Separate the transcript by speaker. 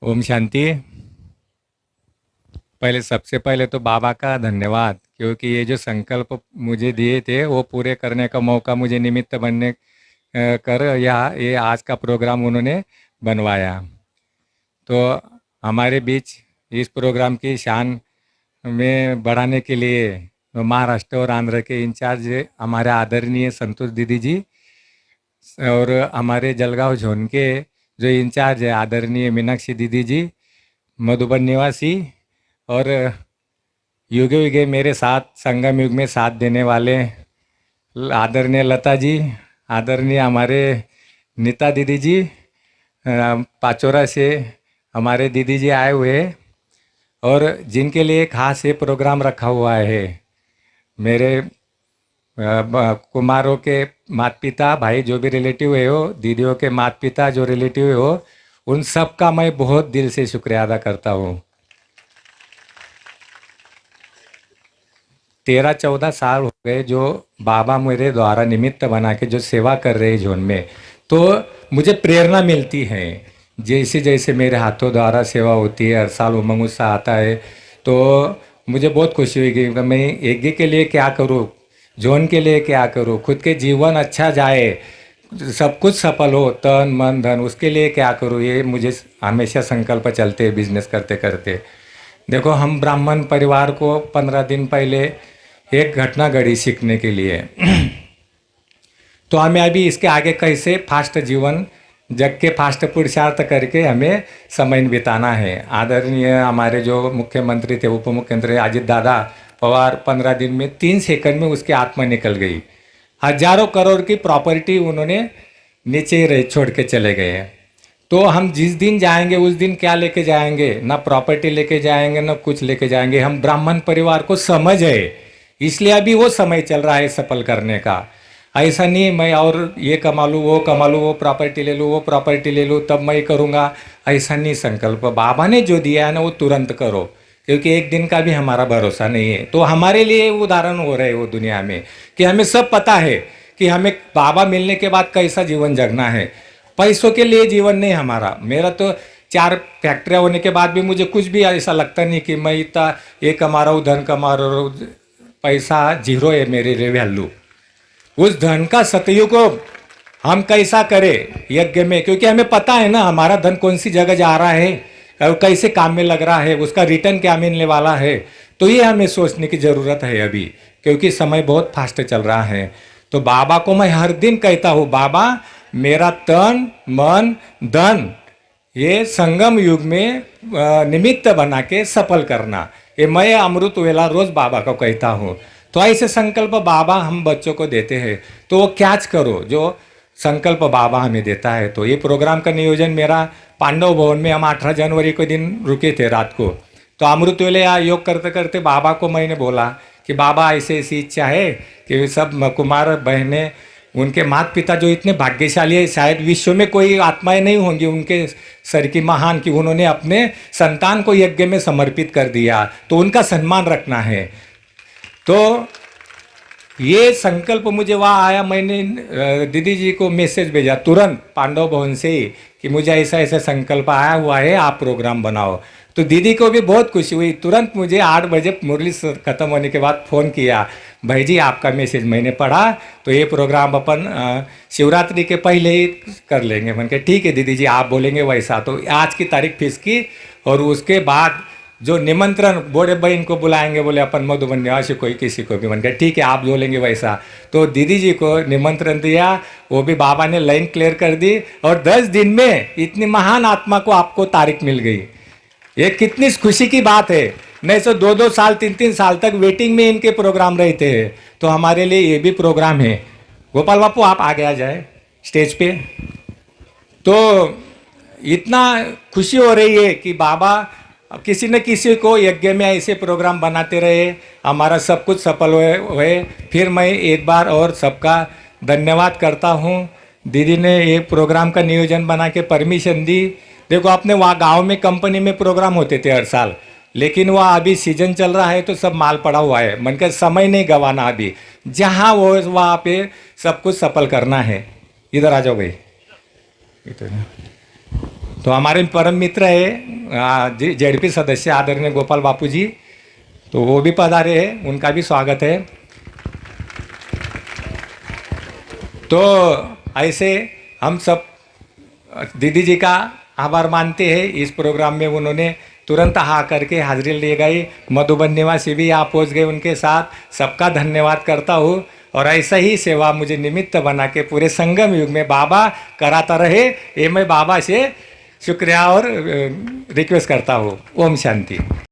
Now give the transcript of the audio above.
Speaker 1: ओम शांति। पहले सबसे पहले तो बाबा का धन्यवाद, क्योंकि ये जो संकल्प मुझे दिए थे वो पूरे करने का मौका मुझे निमित्त बनने कर या ये आज का प्रोग्राम उन्होंने बनवाया। तो हमारे बीच इस प्रोग्राम की शान में बढ़ाने के लिए महाराष्ट्र और आंध्र के इंचार्ज हमारे आदरणीय संतोष दीदी जी और हमारे जलगांव जोन के जो इंचार्ज है आदरणीय मीनाक्षी दीदी जी, मधुबन निवासी, और युगे युगे मेरे साथ संगम युग में साथ देने वाले आदरणीय लता जी, आदरणीय हमारे नीता दीदी जी, पाचोरा से हमारे दीदी जी आए हुए हैं, और जिनके लिए खास ये प्रोग्राम रखा हुआ है मेरे कुमारों के माता पिता, भाई जो भी रिलेटिव है हो, दीदियों के माता पिता जो रिलेटिव हो, उन सब का मैं बहुत दिल से शुक्रिया अदा करता हूँ। 13-14 साल हो गए जो बाबा मेरे द्वारा निमित्त बना के जो सेवा कर रहे हैं जोन में, तो मुझे प्रेरणा मिलती है। जैसे जैसे मेरे हाथों द्वारा सेवा होती है, हर साल उमंग उत्साह आता है, तो मुझे बहुत खुशी हुई कि मैं यज्ञ के लिए क्या करूँ, जोन के लिए क्या करूँ, खुद के जीवन अच्छा जाए, सब कुछ सफल हो, तन मन धन, उसके लिए क्या करूँ, ये मुझे हमेशा संकल्प चलते बिजनेस करते करते। देखो, हम ब्राह्मण परिवार को 15 दिन पहले एक घटना घड़ी सीखने के लिए तो हमें अभी इसके आगे कैसे फास्ट जीवन जग के फास्ट पुरुषार्थ करके हमें समय बिताना है। आदरणीय हमारे जो मुख्यमंत्री थे, उप मुख्यमंत्री अजित दादा पवार, 15 दिन में 3 सेकंड में उसकी आत्मा निकल गई। हजारों करोड़ की प्रॉपर्टी उन्होंने नीचे ही रह छोड़ के चले गए। तो हम जिस दिन जाएंगे उस दिन क्या लेके जाएंगे, ना प्रॉपर्टी लेके जाएंगे ना कुछ लेके जाएंगे। हम ब्राह्मण परिवार को समझ है, इसलिए अभी वो समय चल रहा है सफल करने का। ऐसा नहीं मैं और ये कमा लूँ, वो कमा लूँ, वो प्रॉपर्टी ले लूँ, वो प्रॉपर्टी ले लूँ तब मैं करूँगा, ऐसा नहीं। संकल्प बाबा ने जो दिया है ना वो तुरंत करो, क्योंकि एक दिन का भी हमारा भरोसा नहीं है। तो हमारे लिए उदाहरण हो रहे हैं वो दुनिया में कि हमें सब पता है कि हमें बाबा मिलने के बाद कैसा जीवन जगना है। पैसों के लिए जीवन नहीं हमारा। मेरा तो 4 फैक्ट्रियाँ होने के बाद भी मुझे कुछ भी ऐसा लगता नहीं कि मैं इतना ये कमा रहा हूँ, धन कमा रहा हूँ। पैसा जीरो है मेरे लिए वैल्यू। उस धन का सतयुग को हम कैसा करें यज्ञ में, क्योंकि हमें पता है ना हमारा धन कौन सी जगह जा रहा है और कैसे काम में लग रहा है, उसका रिटर्न क्या मिलने वाला है। तो ये हमें सोचने की ज़रूरत है अभी, क्योंकि समय बहुत फास्ट चल रहा है। तो बाबा को मैं हर दिन कहता हूँ, बाबा मेरा तन मन धन ये संगम युग में निमित्त बना के सफल करना, ये मैं अमृत वेला रोज बाबा को कहता हूँ। तो ऐसे संकल्प बाबा हम बच्चों को देते हैं, तो वो कैच करो जो संकल्प बाबा हमें देता है। तो ये प्रोग्राम का नियोजन मेरा पांडव भवन में, हम 18 जनवरी के दिन रुके थे रात को। तो अमृत वेले या योग करते करते बाबा को मैंने बोला कि बाबा ऐसी ऐसी इच्छा है कि सब कुमार बहनें, उनके माता पिता जो इतने भाग्यशाली है, शायद विश्व में कोई आत्माएं नहीं होंगी उनके सर की महान, कि उन्होंने अपने संतान को यज्ञ में समर्पित कर दिया, तो उनका सम्मान रखना है। तो ये संकल्प मुझे वहाँ आया, मैंने दीदी जी को मैसेज भेजा तुरंत पांडव भवन से ही कि मुझे ऐसा ऐसा संकल्प आया हुआ है, आप प्रोग्राम बनाओ। तो दीदी को भी बहुत खुशी हुई, तुरंत मुझे 8 बजे मुरली ख़त्म होने के बाद फ़ोन किया, भाई जी आपका मैसेज मैंने पढ़ा, तो ये प्रोग्राम अपन शिवरात्रि के पहले ही कर लेंगे। मैंने कहा ठीक है दीदी जी, आप बोलेंगे वैसा। तो आज की तारीख फिक्स की, और उसके बाद जो निमंत्रण बड़े बहन को बुलाएंगे, बोले अपन मधुबन निवासी कोई किसी को भी। मैंने कहा ठीक है आप बोलेंगे वैसा। तो दीदी जी को निमंत्रण दिया, वो भी बाबा ने लाइन क्लियर कर दी, और 10 दिन में इतनी महान आत्मा को आपको तारीख मिल गई। ये कितनी खुशी की बात है। नहीं तो 2-2 साल 3-3 साल तक वेटिंग में इनके प्रोग्राम रहते हैं। तो हमारे लिए ये भी प्रोग्राम है। गोपाल बापू आप आगे आ जाए स्टेज पे। तो इतना खुशी हो रही है कि बाबा किसी न किसी को यज्ञ में ऐसे प्रोग्राम बनाते रहे, हमारा सब कुछ सफल हुए। फिर मैं एक बार और सबका धन्यवाद करता हूँ। दीदी ने ये प्रोग्राम का नियोजन बना के परमिशन दी। देखो अपने वहाँ गांव में कंपनी में प्रोग्राम होते थे हर साल, लेकिन वहाँ अभी सीजन चल रहा है तो सब माल पड़ा हुआ है। मन का समय नहीं गंवाना, अभी जहाँ वो वहाँ पे सब कुछ सफल करना है। इधर आ जाओ भाई, इधर। तो हमारे परम मित्र है जेडपी सदस्य आदरणीय गोपाल बापू जी, तो वो भी पधारे हैं, उनका भी स्वागत है। तो ऐसे हम सब दीदी जी का आभार मानते हैं। इस प्रोग्राम में उन्होंने तुरंत हाँ करके हाजिरी ले गई। मधुबन निवासी भी यहाँ पहुँच गए उनके साथ। सबका धन्यवाद करता हूँ और ऐसा ही सेवा मुझे निमित्त बना के पूरे संगम युग में बाबा कराता रहे, ये मैं बाबा से शुक्रिया और रिक्वेस्ट करता हूँ। ओम शांति।